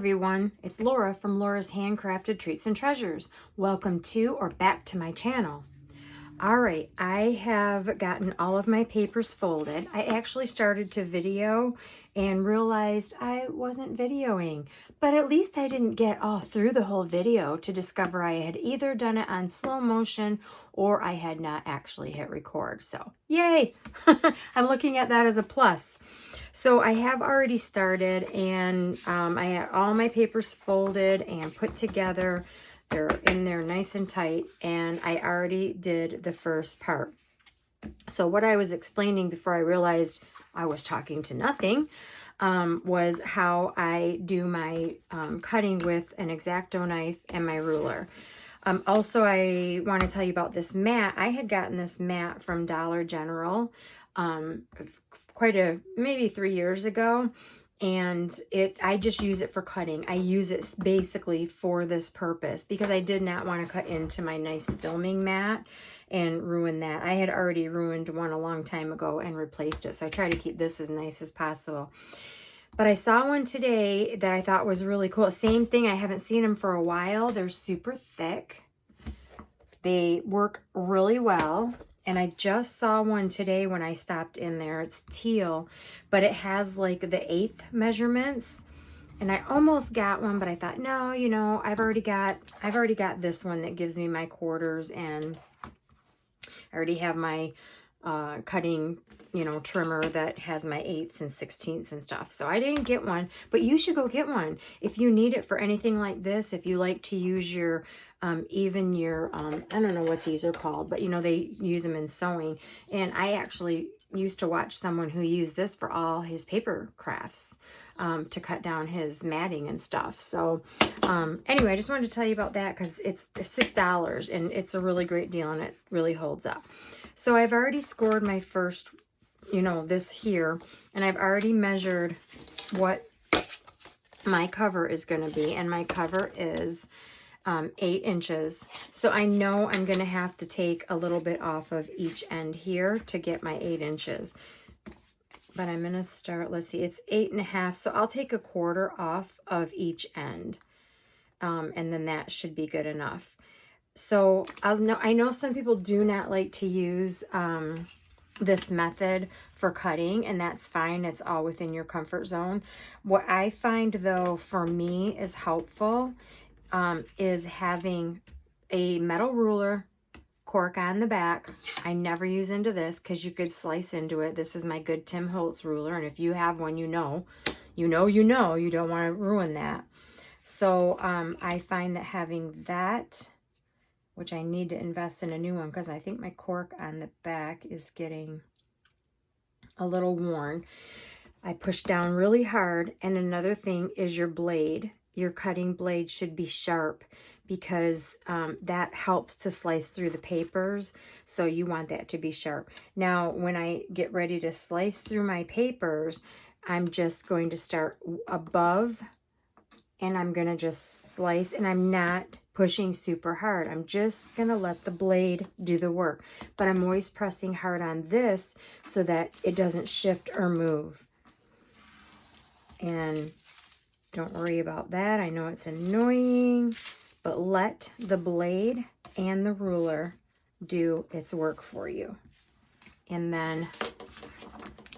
everyone, it's Laura from Laura's Handcrafted Treats and Treasures. Welcome to or back to my channel. Alright, I have gotten all of my papers folded. I actually started to video and realized I wasn't videoing, but at least I didn't get all through the whole video to discover I had either done it on slow motion or I had not actually hit record. So yay! I'm looking at that as a plus. So I have already started, and I had all my papers folded and put together. They're in there nice and tight, and I already did the first part. So what I was explaining before I realized I was talking to nothing was how I do my cutting with an X-Acto knife and my ruler. Also, I want to tell you about this mat. I had gotten this mat from Dollar General maybe 3 years ago, and I just use it for cutting. I use it basically for this purpose because I did not want to cut into my nice filming mat and ruin that. I had already ruined one a long time ago and replaced it, so I try to keep this as nice as possible. But I saw one today that I thought was really cool. Same thing, I haven't seen them for a while. They're super thick. They work really well. And I just saw one today when I stopped in there. It's teal, but it has like the 1/8 measurements. And I almost got one, but I thought, no, you know, I've already got this one that gives me my quarters, and I already have my cutting, you know, trimmer that has my 1/8 and 16ths and stuff. So I didn't get one, but you should go get one if you need it for anything like this. If you like to use your even your I don't know what these are called, but you know, they use them in sewing. And I actually used to watch someone who used this for all his paper crafts to cut down his matting and stuff. So anyway, I just wanted to tell you about that because it's $6 and it's a really great deal and it really holds up. So I've already scored my first, you know, this here, and I've already measured what my cover is going to be, and my cover is 8 inches. So I know I'm going to have to take a little bit off of each end here to get my 8 inches. But I'm going to start, let's see, it's 8.5. So I'll take 1/4 off of each end. And then that should be good enough. So I know some people do not like to use this method for cutting, and that's fine. It's all within your comfort zone. What I find though for me is helpful is having a metal ruler, cork on the back. I never use into this because you could slice into it. This is my good Tim Holtz ruler, and if you have one, you know, you don't want to ruin that. So I find that having that, which I need to invest in a new one because I think my cork on the back is getting a little worn. I push down really hard. And another thing is your blade. Your cutting blade should be sharp because that helps to slice through the papers. So you want that to be sharp. Now, when I get ready to slice through my papers, I'm just going to start above, and I'm going to just slice, and I'm not pushing super hard. I'm just going to let the blade do the work. But I'm always pressing hard on this so that it doesn't shift or move. And don't worry about that. I know it's annoying, but let the blade and the ruler do its work for you. And then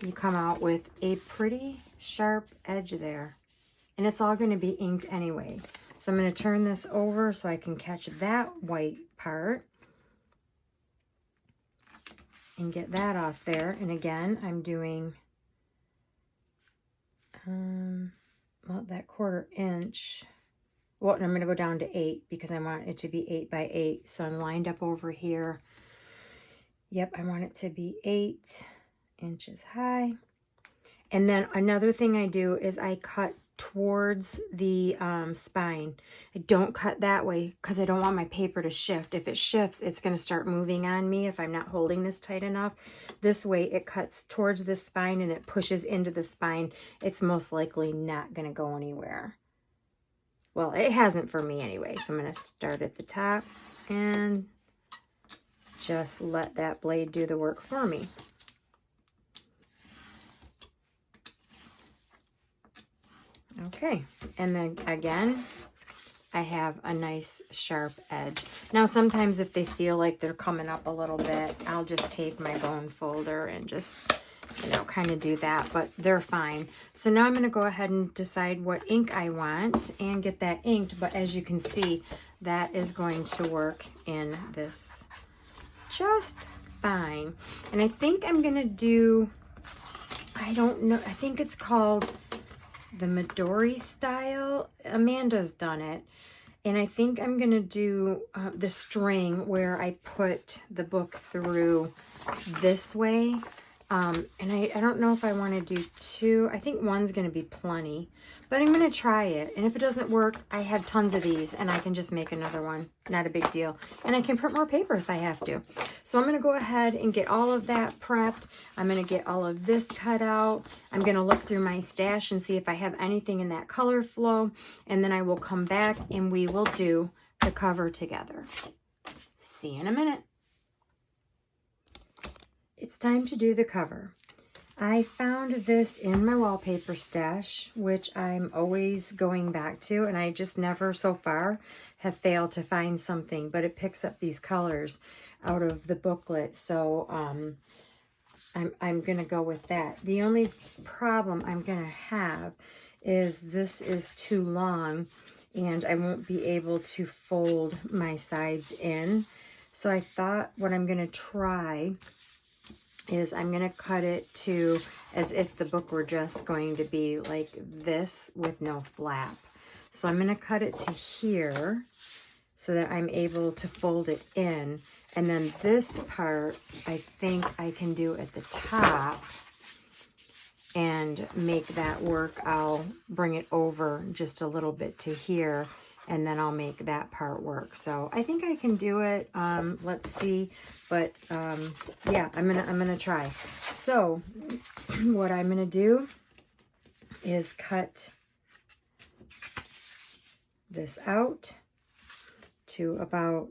you come out with a pretty sharp edge there. And it's all going to be inked anyway. So I'm going to turn this over so I can catch that white part and get that off there. And again, I'm doing well, that 1/4 inch. Well, I'm going to go down to 8 because I want it to be 8 by 8. So I'm lined up over here. Yep, I want it to be 8 inches high. And then another thing I do is I cut towards the spine. I don't cut that way because I don't want my paper to shift. If it shifts, it's going to start moving on me if I'm not holding this tight enough. This way it cuts towards the spine and it pushes into the spine. It's most likely not going to go anywhere. Well, it hasn't for me anyway. So I'm going to start at the top and just let that blade do the work for me. Okay, and then again, I have a nice sharp edge. Now, sometimes if they feel like they're coming up a little bit, I'll just take my bone folder and just, you know, kind of do that, but they're fine. So now I'm going to go ahead and decide what ink I want and get that inked. But as you can see, that is going to work in this just fine. And I think I'm going to do, I don't know, I think it's called the Midori style. Amanda's done it. And I think I'm going to do the string where I put the book through this way. And I don't know if I want to do two. I think one's going to be plenty. But I'm going to try it. And if it doesn't work, I have tons of these. And I can just make another one. Not a big deal. And I can print more paper if I have to. So I'm going to go ahead and get all of that prepped. I'm going to get all of this cut out. I'm going to look through my stash and see if I have anything in that color flow. And then I will come back and we will do the cover together. See you in a minute. It's time to do the cover. I found this in my wallpaper stash, which I'm always going back to, and I just never so far have failed to find something, but it picks up these colors out of the booklet, so I'm going to go with that. The only problem I'm going to have is this is too long, and I won't be able to fold my sides in, so I thought what I'm going to try is I'm going to cut it to as if the book were just going to be like this with no flap. So I'm going to cut it to here so that I'm able to fold it in. And then this part, I think I can do at the top and make that work. I'll bring it over just a little bit to here, and then I'll make that part work. So I think I can do it. Let's see. But yeah, I'm gonna try. So what I'm gonna do is cut this out to about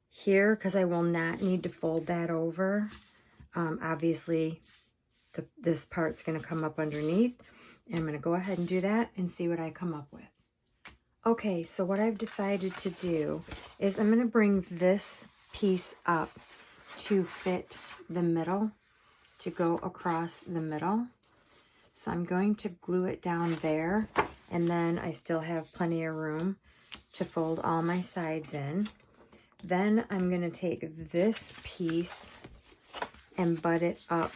here, because I will not need to fold that over. Obviously, this part's gonna come up underneath. And I'm gonna go ahead and do that and see what I come up with. Okay, so what I've decided to do is I'm going to bring this piece up to fit the middle, to go across the middle. So I'm going to glue it down there, and then I still have plenty of room to fold all my sides in. Then I'm going to take this piece and butt it up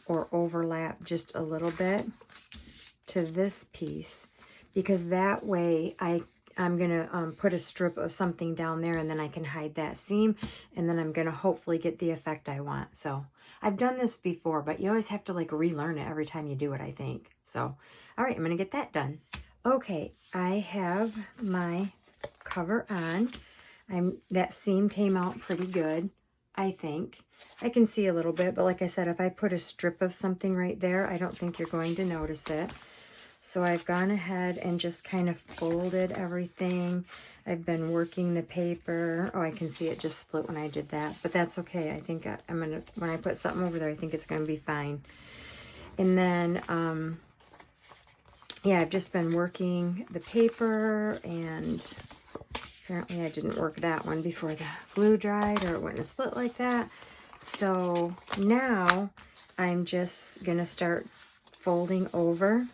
or overlap just a little bit to this piece. Because that way I'm going to put a strip of something down there, and then I can hide that seam, and then I'm going to hopefully get the effect I want. So I've done this before, but you always have to like relearn it every time you do it, I think. So, all right, I'm going to get that done. Okay, I have my cover on. That seam came out pretty good, I think. I can see a little bit, but like I said, if I put a strip of something right there, I don't think you're going to notice it. So I've gone ahead and just kind of folded everything. I've been working the paper. Oh, I can see it just split when I did that, but that's okay. I think I'm going to, when I put something over there, I think it's going to be fine. And then, yeah, I've just been working the paper, and apparently I didn't work that one before the glue dried, or it wouldn't have split like that. So now I'm just going to start folding over.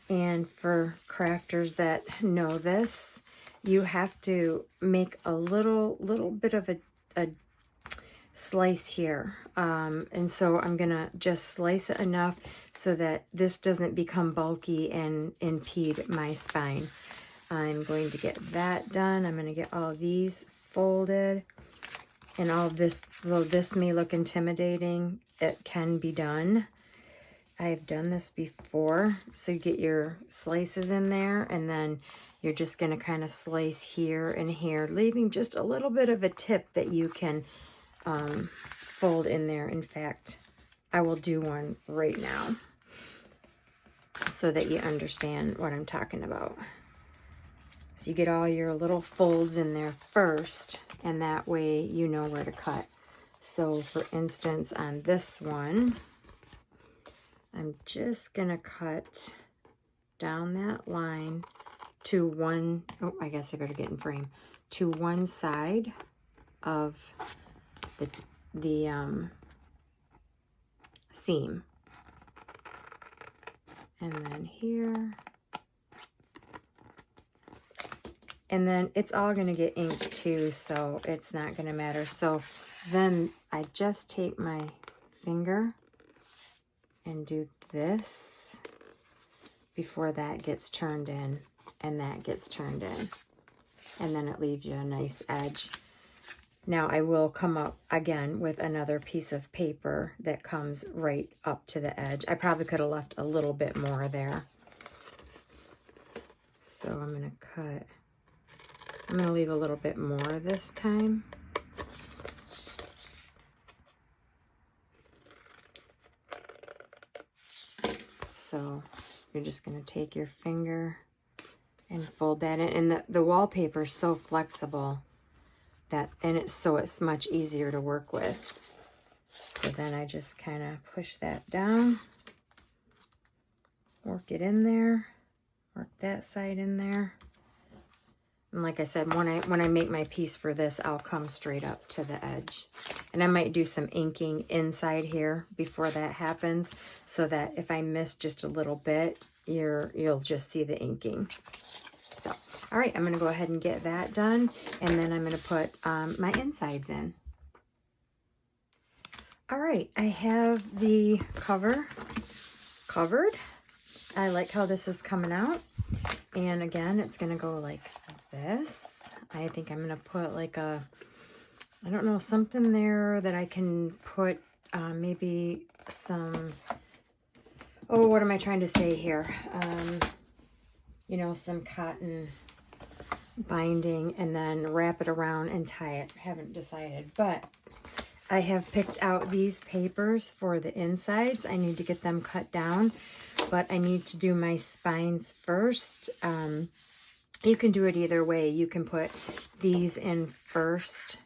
And for crafters that know this, you have to make a little bit of a slice here. And so I'm going to just slice it enough so that this doesn't become bulky and impede my spine. I'm going to get that done. I'm going to get all these folded. And all this, though this may look intimidating, it can be done. I've done this before. So you get your slices in there, and then you're just going to kind of slice here and here, leaving just a little bit of a tip that you can fold in there. In fact, I will do one right now so that you understand what I'm talking about. So you get all your little folds in there first, and that way you know where to cut. So for instance, on this one, I'm just gonna cut down that line to one, oh, I guess I better get in frame, to one side of the seam. And then here. And then it's all going to get inked too, so it's not going to matter. So then I just take my finger and do this before that gets turned in and that gets turned in. And then it leaves you a nice edge. Now I will come up again with another piece of paper that comes right up to the edge. I probably could have left a little bit more there. So I'm going to cut. I'm going to leave a little bit more this time. So you're just going to take your finger and fold that in. And the wallpaper is so flexible that, and it's much easier to work with. So then I just kind of push that down, work it in there, work that side in there. And like I said, when I make my piece for this, I'll come straight up to the edge. And I might do some inking inside here before that happens, so that if I miss just a little bit, you'll just see the inking. So, all right, I'm going to go ahead and get that done, and then I'm going to put my insides in. All right, I have the cover covered. I like how this is coming out. And again, it's going to go like this. I think I'm going to put like a, I don't know, something there that I can put maybe some, oh, what am I trying to say here? You know, some cotton binding, and then wrap it around and tie it. I haven't decided, but I have picked out these papers for the insides. I need to get them cut down, but I need to do my spines first. You can do it either way. You can put these in first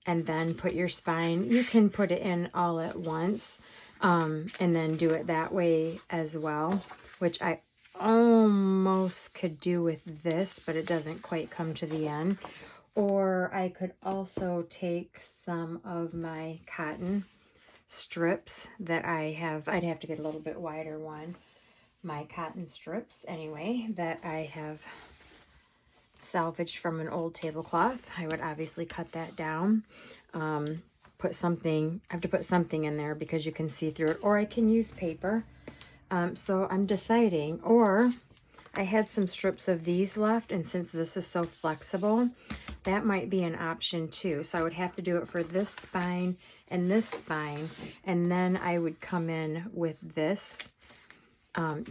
and then put your spine. You can put it in all at once and then do it that way as well, which I almost could do with this, but it doesn't quite come to the end. Or I could also take some of my cotton strips that I have. I'd have to get a little bit wider one. My cotton strips, anyway, that I have salvaged from an old tablecloth. I would obviously cut that down. Put something, I have to put something in there because you can see through it. Or I can use paper. So I'm deciding. Or I had some strips of these left, and since this is so flexible, that might be an option too. So I would have to do it for this spine and this spine, and then I would come in with this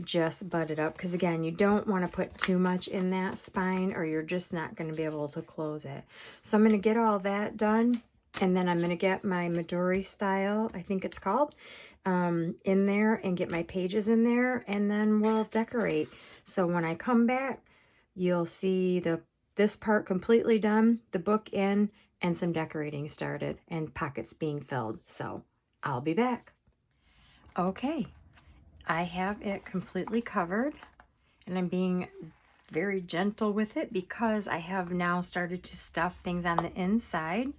just butted up, because again, you don't want to put too much in that spine or you're just not going to be able to close it. So I'm going to get all that done, and then I'm going to get my Midori style, I think it's called, in there, and get my pages in there, and then we'll decorate. So when I come back, you'll see this part completely done, the book in, and some decorating started, and pockets being filled. So I'll be back. Okay, I have it completely covered, and I'm being very gentle with it because I have now started to stuff things on the inside.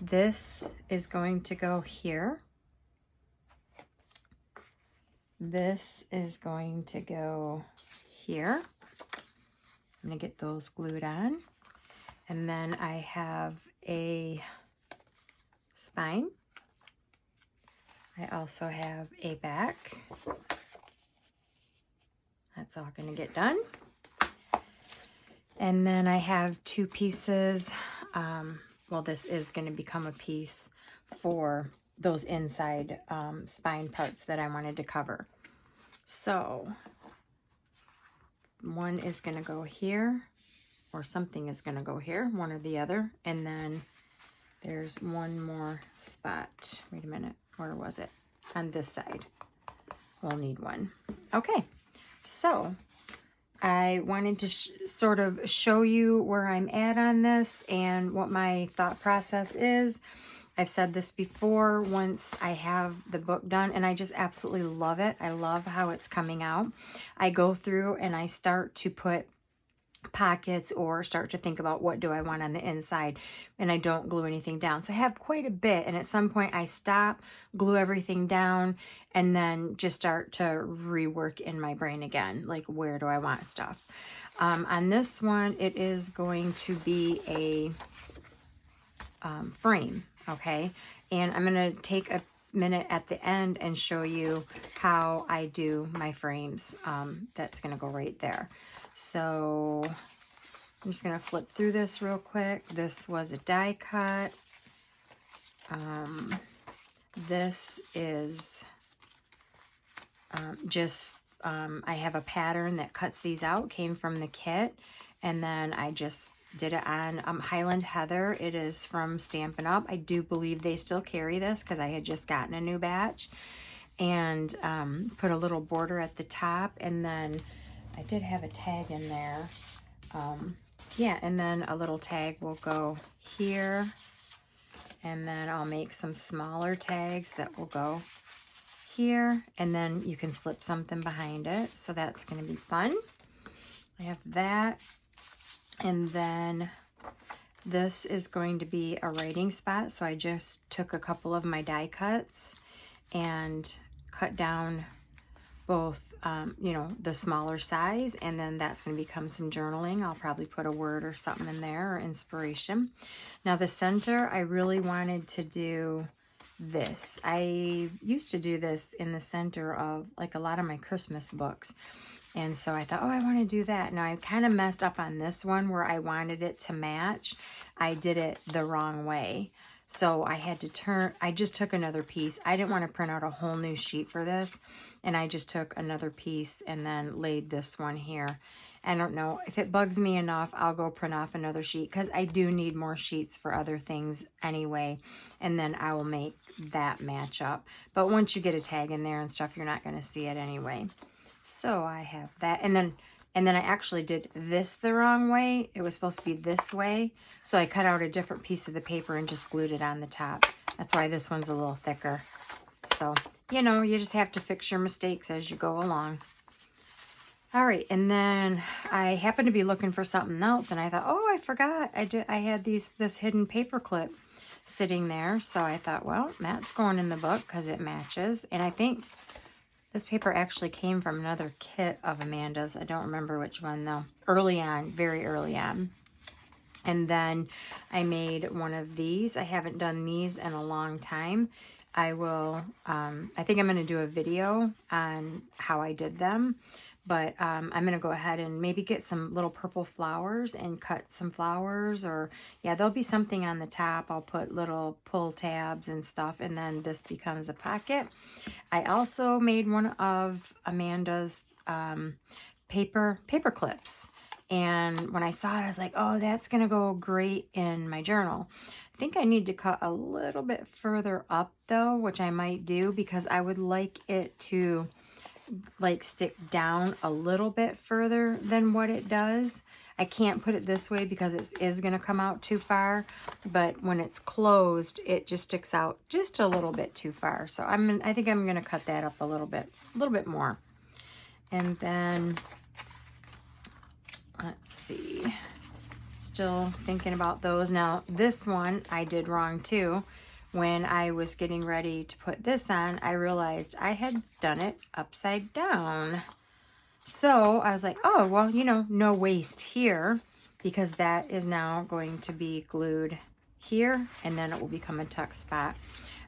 This is going to go here. This is going to go here. I'm going to get those glued on. And then I have a spine. I also have a back. That's all going to get done. And then I have two pieces. Well, this is going to become a piece for those inside spine parts that I wanted to cover. So one is going to go here, or something is going to go here, one or the other. And then there's one more spot. Wait a minute, where was it? On this side. We'll need one. Okay, so I wanted to sort of show you where I'm at on this and what my thought process is. I've said this before once I have the book done, and I just absolutely love it. I love how it's coming out. I go through and I start to put pockets or start to think about what do I want on the inside, and I don't glue anything down. So I have quite a bit, and at some point I stop, glue everything down, and then just start to rework in my brain again, like where do I want stuff. On this one, it is going to be a frame, okay? And I'm going to take a minute at the end and show you how I do my frames. That's going to go right there. So I'm just going to flip through this real quick. This was a die cut. This is I have a pattern that cuts these out, came from the kit, and then I just did it on Highland Heather. It is from Stampin' Up. I do believe they still carry this because I had just gotten a new batch, and put a little border at the top, and then I did have a tag in there. Yeah, and then a little tag will go here, and then I'll make some smaller tags that will go here, and then you can slip something behind it, so that's going to be fun. I have that, and then this is going to be a writing spot, so I just took a couple of my die cuts and cut down both you know, the smaller size, and then that's going to become some journaling. I'll probably put a word or something in there, or inspiration. Now the center, I really wanted to do this. I used to do this in the center of like a lot of my Christmas books, and so I thought, oh, I want to do that. Now I kind of messed up on this one where I wanted it to match. I did it the wrong way. So I had to I just took another piece. I didn't want to print out a whole new sheet for this, and I just took another piece and then laid this one here. I don't know, if it bugs me enough, I'll go print off another sheet, because I do need more sheets for other things anyway, and then I will make that match up. But once you get a tag in there and stuff, you're not going to see it anyway. So I have that, and then I actually did this the wrong way. It was supposed to be this way, so I cut out a different piece of the paper and just glued it on the top. That's why this one's a little thicker. So, you know, you just have to fix your mistakes as you go along. All right, and then I happened to be looking for something else, and I thought, oh, I forgot. I had this hidden paper clip sitting there, so I thought, well, that's going in the book because it matches. And I think this paper actually came from another kit of Amanda's. I don't remember which one though. Early on, very early on. And then I made one of these. I haven't done these in a long time. I will, I think I'm going to do a video on how I did them. But I'm going to go ahead and maybe get some little purple flowers and cut some flowers, or yeah, there'll be something on the top. I'll put little pull tabs and stuff, and then this becomes a pocket. I also made one of Amanda's paper clips, and when I saw it, I was like, oh, that's going to go great in my journal. I think I need to cut a little bit further up though, which I might do, because I would like it to like stick down a little bit further than what it does. I can't put it this way because it is going to come out too far, but when it's closed, it just sticks out just a little bit too far. So I think I'm going to cut that up a little bit more. And then let's see, still thinking about those. Now this one I did wrong too. When I was getting ready to put this on, I realized I had done it upside down. So I was like, oh, well, you know, no waste here, because that is now going to be glued here, and then it will become a tuck spot.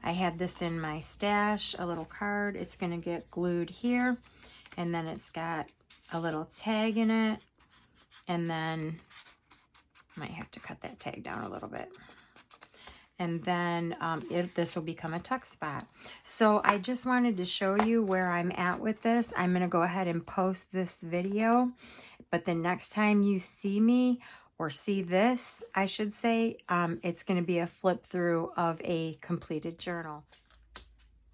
I had this in my stash, a little card. It's going to get glued here, and then it's got a little tag in it, and then I might have to cut that tag down a little bit. And then this will become a tuck spot. So I just wanted to show you where I'm at with this. I'm going to go ahead and post this video, but the next time you see me, or see this, I should say, it's going to be a flip through of a completed journal.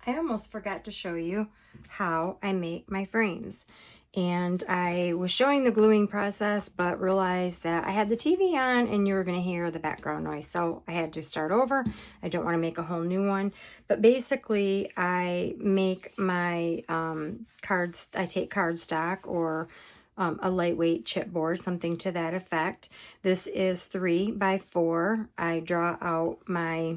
I almost forgot to show you how I make my frames. And I was showing the gluing process, but realized that I had the TV on and you were going to hear the background noise. So I had to start over. I don't want to make a whole new one. But basically, I make my cards, I take cardstock or a lightweight chipboard, something to that effect. This is 3 by 4. I draw out my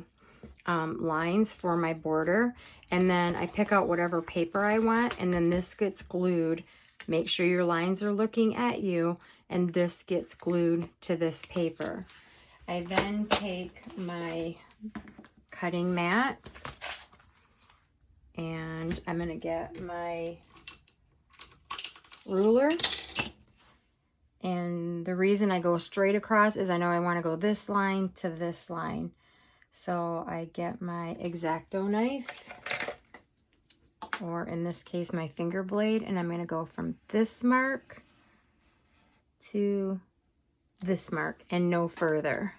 lines for my border, and then I pick out whatever paper I want, and then this gets glued. Make sure your lines are looking at you, and this gets glued to this paper. I then take my cutting mat, and I'm going to get my ruler. And the reason I go straight across is I know I want to go this line to this line. So I get my X-Acto knife, or in this case my finger blade, and I'm going to go from this mark to this mark and no further.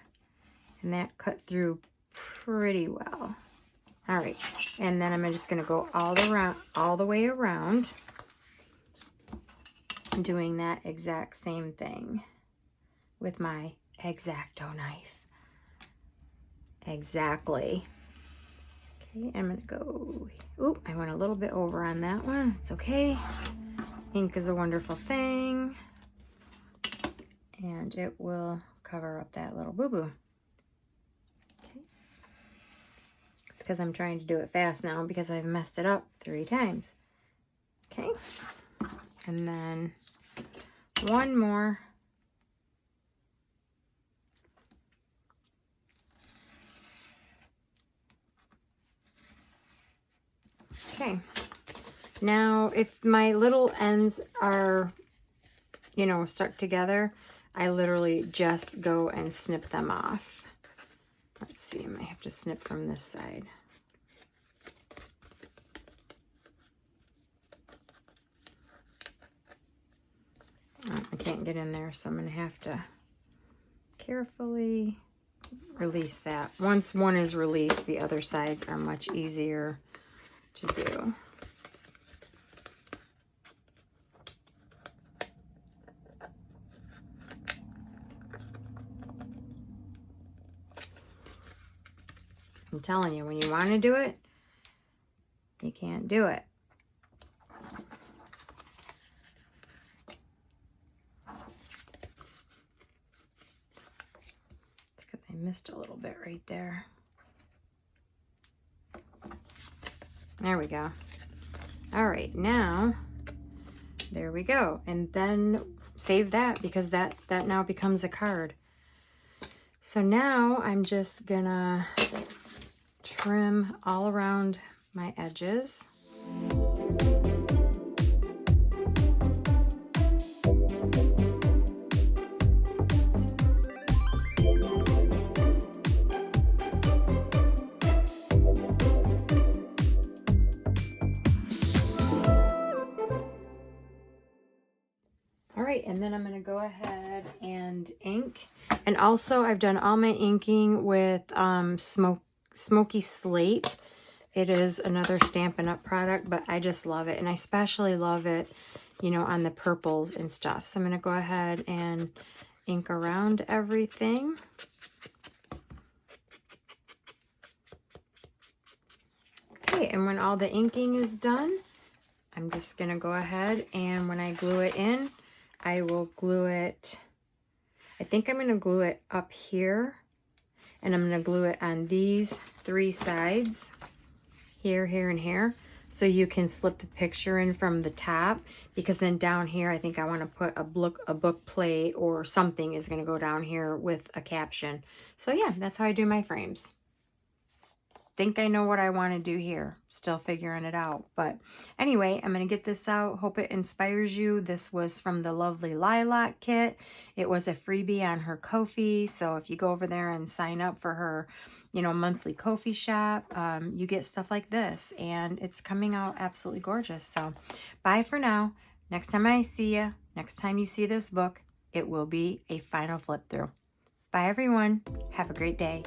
And that cut through pretty well. All right, and then I'm just going to go all the way around, doing that exact same thing with my X-Acto knife. Exactly. Okay, I'm going to go, oop, I went a little bit over on that one. It's okay. Ink is a wonderful thing. And it will cover up that little boo-boo. Okay. It's because I'm trying to do it fast now because I've messed it up 3 times. Okay. And then one more. Okay, now if my little ends are, you know, stuck together, I literally just go and snip them off. Let's see, I might have to snip from this side. Oh, I can't get in there, so I'm going to have to carefully release that. Once one is released, the other sides are much easier to do. I'm telling you, when you want to do it, you can't do it. It's because I missed a little bit right there. There we go. All right, now, there we go. And then save that because that now becomes a card. So now I'm just gonna trim all around my edges. And then I'm going to go ahead and ink. And also I've done all my inking with Smoky Slate. It is another Stampin' Up product, but I just love it. And I especially love it, you know, on the purples and stuff. So I'm going to go ahead and ink around everything. Okay, and when all the inking is done, I'm just going to go ahead and when I glue it in, I will glue it, I think I'm going to glue it up here, and I'm going to glue it on these 3 sides, here, here, and here, so you can slip the picture in from the top, because then down here, I think I want to put a book plate or something is going to go down here with a caption. So yeah, that's how I do my frames. Think I know what I want to do here. Still figuring it out. But anyway, I'm going to get this out. Hope it inspires you. This was from the lovely Lilac kit. It was a freebie on her Ko-fi. So if you go over there and sign up for her, you know, monthly Ko-fi shop, you get stuff like this. And it's coming out absolutely gorgeous. So bye for now. Next time I see you, next time you see this book, it will be a final flip through. Bye everyone. Have a great day.